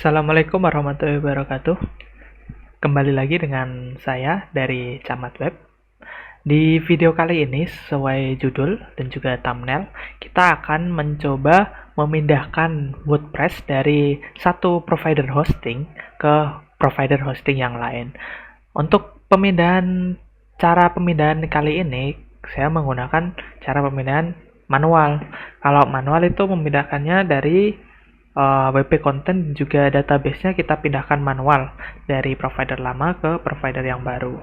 Assalamualaikum warahmatullahi wabarakatuh. Kembali lagi dengan saya dari Camat Web. Di video kali ini, sesuai judul dan juga thumbnail, kita akan mencoba memindahkan WordPress dari satu provider hosting ke provider hosting yang lain. Untuk cara pemindahan kali ini, saya menggunakan cara pemindahan manual. Kalau manual itu memindahkannya dari WP Content juga database-nya kita pindahkan manual dari provider lama ke provider yang baru.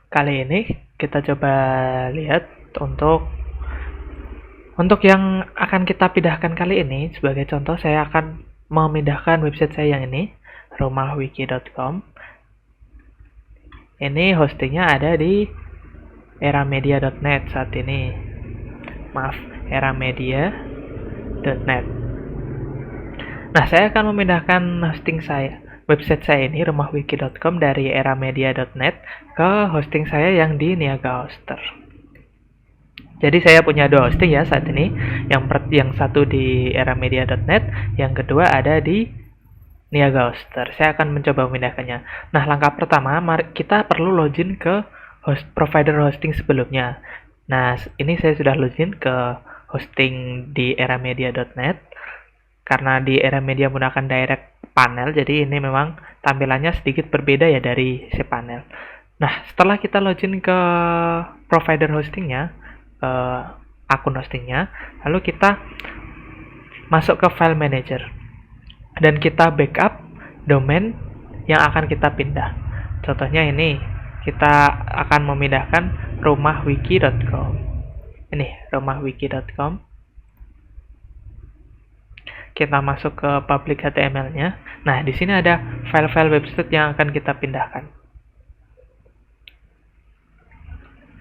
Kali ini kita coba lihat untuk yang akan kita pindahkan kali ini. Sebagai contoh, saya akan memindahkan website saya yang ini, rumahwiki.com. Ini hostingnya ada di eramedia.net saat ini. Maaf, eramedia.net. Nah, saya akan memindahkan website saya ini, rumahwiki.com, dari eramedia.net ke hosting saya yang di Niaga Hoster. Jadi saya punya dua hosting ya saat ini. Yang satu di eramedia.net, yang kedua ada di Niaga Hoster. Saya akan mencoba memindahkannya. Nah, langkah pertama, kita perlu login ke provider hosting sebelumnya. Nah, ini saya sudah login ke hosting di eramedia.net. Karena di Eramedia menggunakan direct panel, jadi ini memang tampilannya sedikit berbeda ya dari cPanel. Nah, setelah kita login ke provider hostingnya, akun hostingnya, lalu kita masuk ke file manager dan kita backup domain yang akan kita pindah. Contohnya ini, kita akan memindahkan rumahwiki.com. Ini rumahwiki.com. Kita masuk ke public HTML-nya. Nah, di sini ada file-file website yang akan kita pindahkan.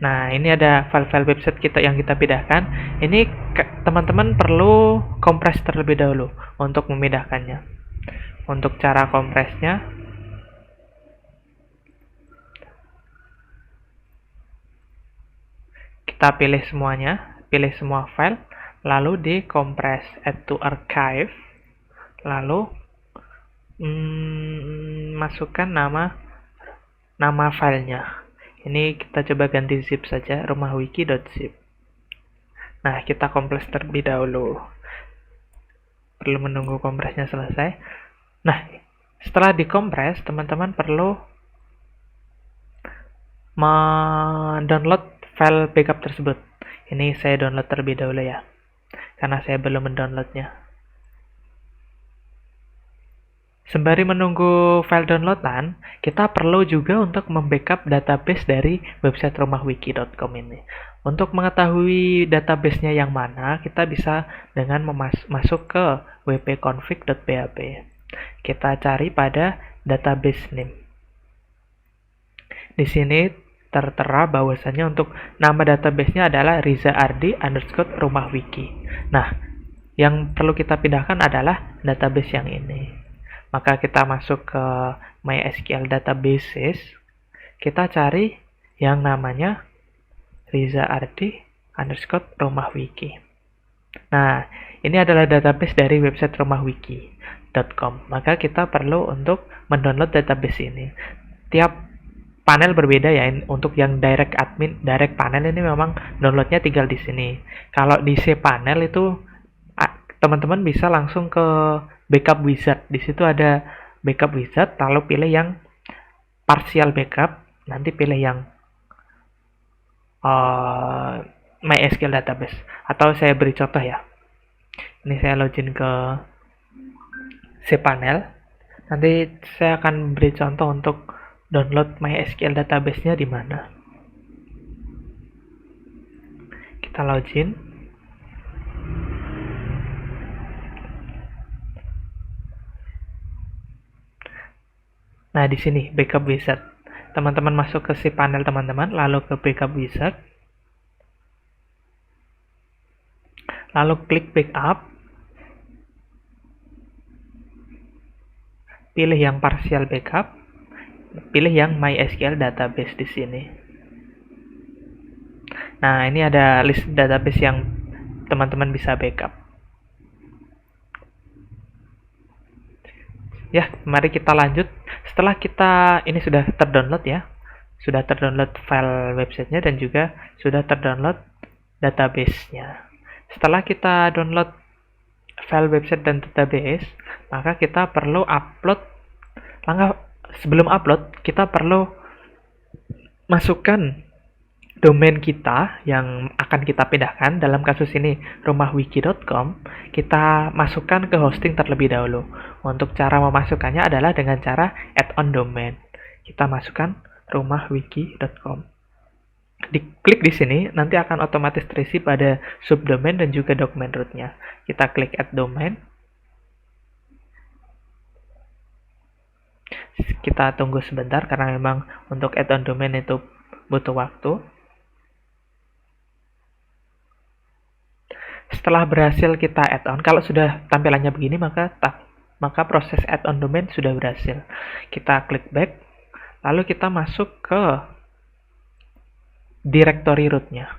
Nah, ini ada file-file website yang kita pindahkan. Ini teman-teman perlu kompres terlebih dahulu untuk memindahkannya. Untuk cara kompresnya, kita pilih semuanya, pilih semua file, lalu di compress, add to archive, lalu masukkan nama filenya. Ini kita coba ganti zip saja, rumahwiki.zip. Nah, kita kompres terlebih dahulu. Perlu menunggu kompresnya selesai. Nah, setelah dikompres, teman-teman perlu mendownload file backup tersebut. Ini saya download terlebih dahulu ya, karena saya belum mendownloadnya. Sembari menunggu file downloadan, kita perlu juga untuk membackup database dari website rumahwiki.com ini. Untuk mengetahui database-nya yang mana, kita bisa dengan masuk ke wp-config.php. Kita cari pada database name. Di sini tertera bahwasanya untuk nama database-nya adalah rizaardi_rumahwiki. Nah, yang perlu kita pindahkan adalah database yang ini. Maka kita masuk ke MySQL Databases, kita cari yang namanya rizaardi_rumahwiki. Nah, ini adalah database dari website rumahwiki.com. Maka kita perlu untuk mendownload database ini. Tiap panel berbeda ya. Untuk yang direct panel ini memang downloadnya tinggal di sini. Kalau di cPanel itu teman-teman bisa langsung ke backup wizard. Di situ ada backup wizard, lalu pilih yang partial backup, nanti pilih yang MySQL database. Atau saya beri contoh ya. Ini saya login ke cPanel. Nanti saya akan beri contoh untuk download MySQL database-nya di mana. Kita login. Nah, di sini backup wizard. Teman-teman masuk ke cPanel teman-teman, lalu ke backup wizard. Lalu klik backup. Pilih yang partial backup. Pilih yang MySQL database di sini. Nah, ini ada list database yang teman-teman bisa backup. Ya, mari kita lanjut. Setelah kita ini sudah terdownload ya, sudah terdownload file websitenya dan juga sudah terdownload database-nya. Setelah kita download file website dan database, maka kita perlu upload. Sebelum upload, kita perlu masukkan domain kita yang akan kita pindahkan. Dalam kasus ini rumahwiki.com, kita masukkan ke hosting terlebih dahulu. Untuk cara memasukkannya adalah dengan cara add on domain. Kita masukkan rumahwiki.com. Diklik di sini, nanti akan otomatis terisi pada subdomain dan juga dokumen rootnya. Kita klik add domain. Kita tunggu sebentar karena memang untuk add on domain itu butuh waktu. Setelah berhasil kita add on, kalau sudah tampilannya begini maka proses add on domain sudah berhasil. Kita klik back, lalu kita masuk ke directory rootnya.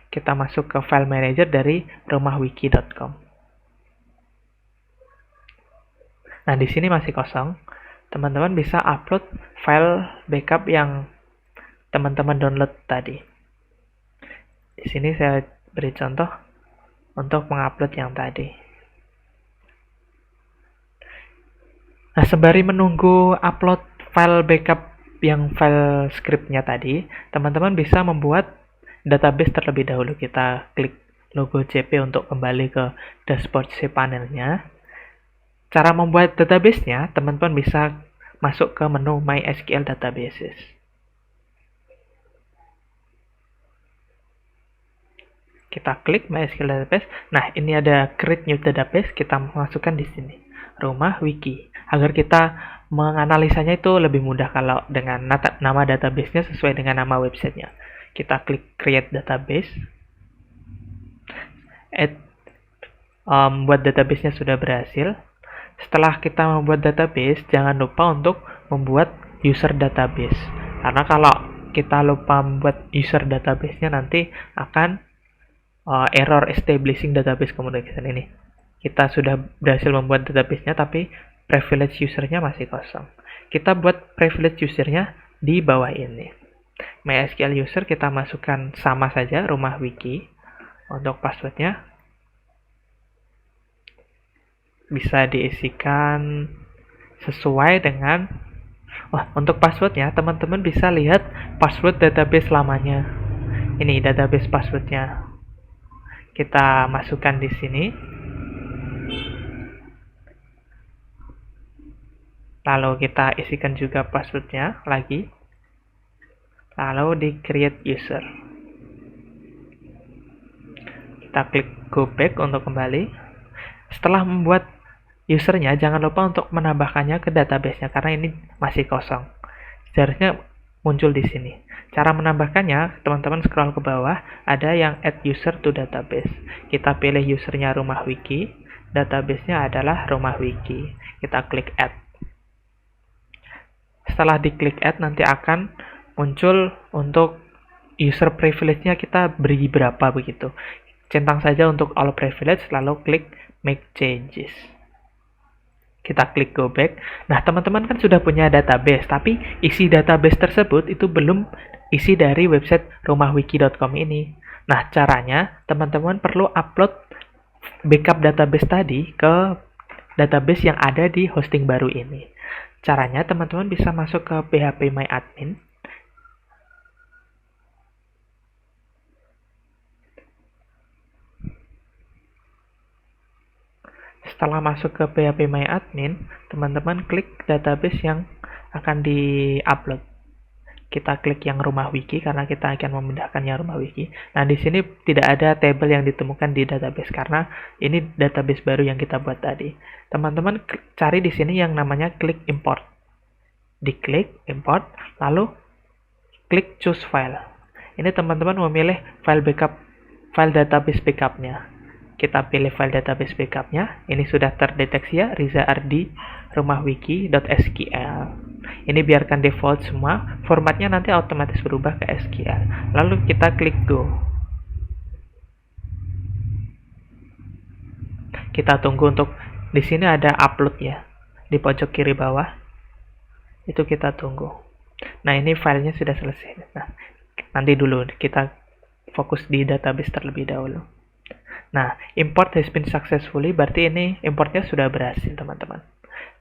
Kita masuk ke file manager dari rumahwiki.com. Nah, di sini masih kosong. Teman-teman bisa upload file backup yang teman-teman download tadi. Di sini saya beri contoh untuk mengupload yang tadi. Nah, sembari menunggu upload file backup yang file scriptnya tadi, teman-teman bisa membuat database terlebih dahulu. Kita klik logo CP untuk kembali ke dashboard cPanelnya. Cara membuat database-nya, teman-teman bisa masuk ke menu MySQL Databases. Kita klik MySQL Database. Nah, ini ada Create New Database, kita masukkan di sini. Rumah Wiki. Agar kita menganalisanya itu lebih mudah kalau dengan nama database-nya sesuai dengan nama websitenya. Kita klik Create Database. Buat database-nya sudah berhasil. Setelah kita membuat database, jangan lupa untuk membuat user database. Karena kalau kita lupa membuat user database-nya, nanti akan error establishing database communication ini. Kita sudah berhasil membuat database-nya, tapi privilege user-nya masih kosong. Kita buat privilege user-nya di bawah ini. MySQL user kita masukkan sama saja, rumah wiki. Untuk password-nya bisa diisikan sesuai dengan untuk passwordnya, teman-teman bisa lihat password database lamanya. Ini database passwordnya. Kita masukkan di sini. Lalu kita isikan juga passwordnya lagi. Lalu di create user. Kita klik go back untuk kembali. Setelah membuat usernya, jangan lupa untuk menambahkannya ke database-nya karena ini masih kosong. Seharusnya muncul di sini. Cara menambahkannya, teman-teman scroll ke bawah, ada yang add user to database. Kita pilih usernya rumah wiki, database-nya adalah rumah wiki. Kita klik add. Setelah diklik add, nanti akan muncul untuk user privilege-nya kita beri berapa begitu. Centang saja untuk all privilege, lalu klik make changes. Kita klik go back. Nah, teman-teman kan sudah punya database, tapi isi database tersebut itu belum isi dari website rumahwiki.com ini. Nah, caranya teman-teman perlu upload backup database tadi ke database yang ada di hosting baru ini. Caranya teman-teman bisa masuk ke phpMyAdmin. Setelah masuk ke phpMyAdmin, teman-teman klik database yang akan di-upload. Kita klik yang rumah wiki karena kita akan memindahkannya rumah wiki. Nah, di sini tidak ada table yang ditemukan di database karena ini database baru yang kita buat tadi. Teman-teman cari di sini yang namanya klik import. Diklik import, lalu klik choose file. Ini teman-teman memilih file database backupnya. Kita pilih file database backupnya. Ini sudah terdeteksi ya, Riza Ardi rumahwiki.sql. Ini biarkan default semua. Formatnya nanti otomatis berubah ke SQL. Lalu kita klik go. Kita tunggu untuk di sini ada upload ya. di pojok kiri bawah. Itu kita tunggu. Nah, ini filenya sudah selesai. Nah, nanti dulu kita fokus di database terlebih dahulu. Nah, import has been successfully, berarti ini importnya sudah berhasil, teman-teman.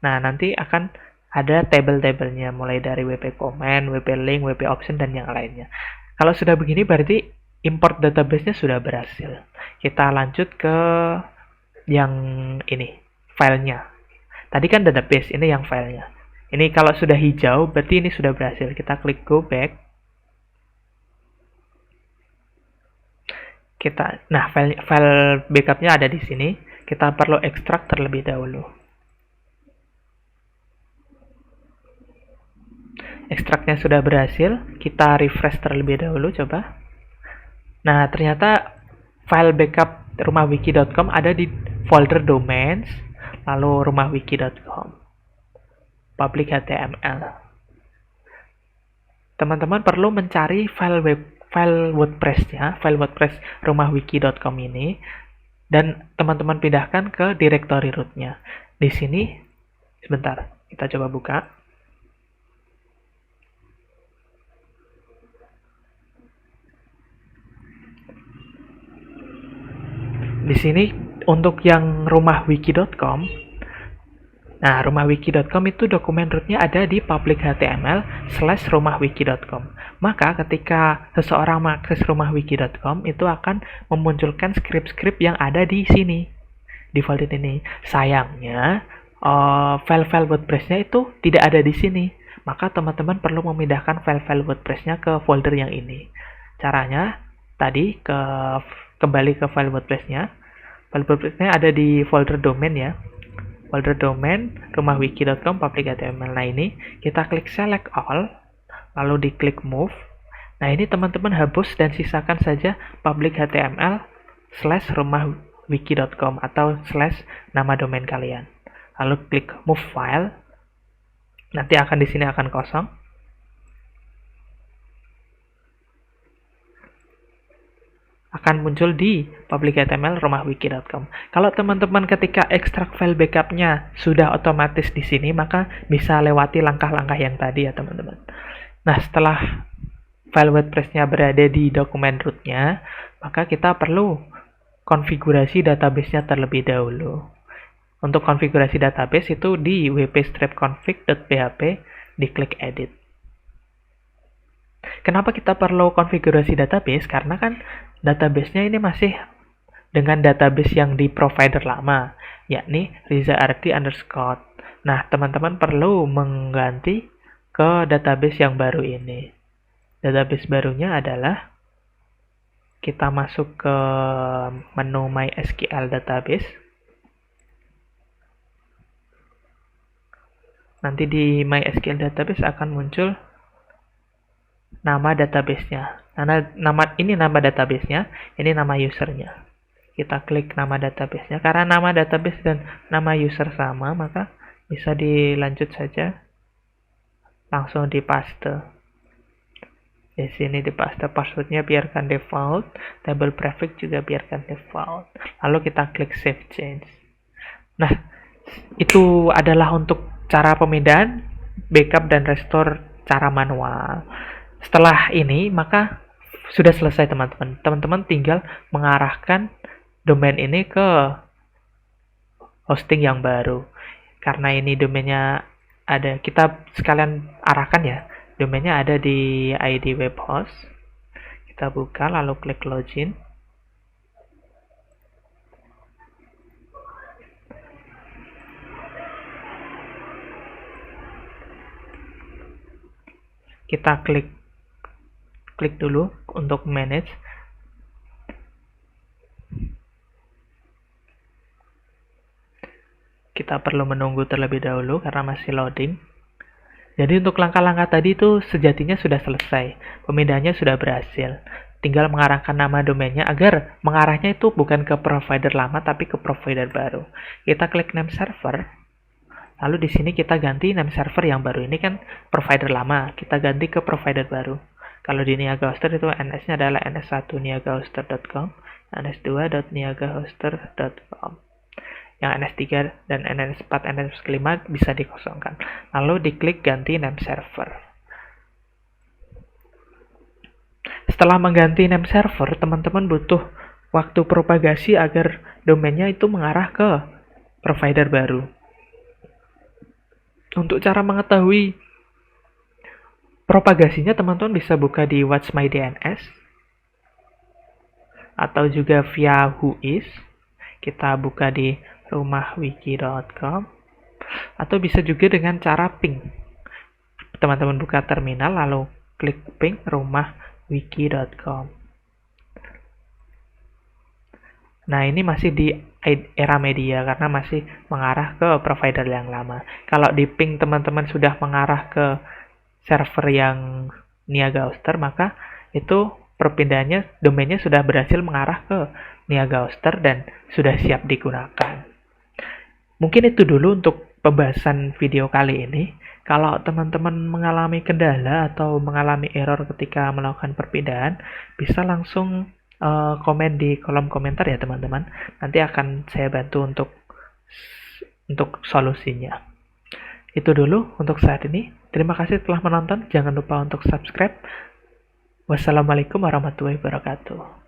Nah, nanti akan ada tabel-tabelnya, mulai dari WP Command, WP Link, WP Option, dan yang lainnya. Kalau sudah begini, berarti import database-nya sudah berhasil. Kita lanjut ke yang ini, filenya. Tadi kan database, ini yang filenya. Ini kalau sudah hijau, berarti ini sudah berhasil. Kita klik go back. Nah, file backupnya ada di sini. Kita perlu ekstrak terlebih dahulu. Ekstraknya sudah berhasil. Kita refresh terlebih dahulu, coba. Nah, ternyata file backup rumahwiki.com ada di folder domains, lalu rumahwiki.com. Public HTML. Teman-teman perlu mencari file WordPress-nya, file WordPress rumahwiki.com ini, dan teman-teman pindahkan ke directory root-nya. Di sini, sebentar, kita coba buka. Di sini, untuk yang rumahwiki.com, nah, rumahwiki.com itu dokumen rootnya ada di public html/rumahwiki.com. Maka ketika seseorang mengakses rumahwiki.com itu akan memunculkan script-script yang ada di sini, di folder ini. Sayangnya, file-file WordPress-nya itu tidak ada di sini. Maka teman-teman perlu memindahkan file-file WordPress-nya ke folder yang ini. Caranya, tadi kembali ke file WordPress-nya. File WordPress-nya ada di folder domain ya. Folder domain rumahwiki.com public HTML. Nah, ini kita klik select all, lalu diklik move. Nah, ini teman-teman hapus dan sisakan saja public html/rumahwiki.com atau / nama domain kalian. Lalu klik move file. Nanti di sini akan kosong. Akan muncul di public HTML rumahwiki.com. Kalau teman-teman ketika ekstrak file backupnya sudah otomatis di sini, maka bisa lewati langkah-langkah yang tadi ya teman-teman. Nah, setelah file WordPress-nya berada di dokumen root-nya, maka kita perlu konfigurasi database-nya terlebih dahulu. Untuk konfigurasi database itu di wp-config.php, diklik edit. Kenapa kita perlu konfigurasi database? Karena kan database-nya ini masih dengan database yang di provider lama, yakni rizardi_. Nah, teman-teman perlu mengganti ke database yang baru ini. Database barunya adalah kita masuk ke menu MySQL database. Nanti di MySQL database akan muncul nama database-nya. Ini nama database-nya, ini nama user-nya. Kita klik nama database-nya. Karena nama database dan nama user sama, maka bisa dilanjut saja. Langsung dipaste. Di sini dipaste, password-nya biarkan default, table prefix juga biarkan default. Lalu kita klik save change. Nah, itu adalah untuk cara pemindahan, backup, dan restore cara manual. Setelah ini, maka sudah selesai teman-teman. Teman-teman tinggal mengarahkan domain ini ke hosting yang baru. Karena ini domainnya ada, kita sekalian arahkan ya. Domainnya ada di ID web host. Kita buka, lalu klik login. Kita klik dulu untuk manage. Kita perlu menunggu terlebih dahulu karena masih loading. Jadi untuk langkah-langkah tadi itu sejatinya sudah selesai. Pemindahannya sudah berhasil. Tinggal mengarahkan nama domainnya agar mengarahnya itu bukan ke provider lama tapi ke provider baru. Kita klik name server. Lalu di sini kita ganti name server yang baru. Ini kan provider lama, kita ganti ke provider baru. Kalau di Niaga Hoster itu NS-nya adalah ns1niagahoster.com, ns2.niagahoster.com. yang NS3 dan NS4, NS5 bisa dikosongkan. Lalu diklik ganti name server. Setelah mengganti name server, teman-teman butuh waktu propagasi agar domainnya itu mengarah ke provider baru. Untuk cara mengetahui propagasinya, teman-teman bisa buka di Watch My DNS atau juga via Whois. Kita buka di rumahwiki.com atau bisa juga dengan cara ping. Teman-teman buka terminal lalu klik ping rumahwiki.com. Nah, ini masih di era media karena masih mengarah ke provider yang lama. Kalau di ping teman-teman sudah mengarah ke server yang Niaga Hoster, maka itu perpindahannya, domainnya sudah berhasil mengarah ke Niaga Hoster dan sudah siap digunakan. Mungkin itu dulu untuk pembahasan video kali ini. Kalau teman-teman mengalami kendala atau mengalami error ketika melakukan perpindahan, bisa langsung komen di kolom komentar ya teman-teman. Nanti akan saya bantu untuk solusinya. Itu dulu untuk saat ini. Terima kasih telah menonton. Jangan lupa untuk subscribe. Wassalamualaikum warahmatullahi wabarakatuh.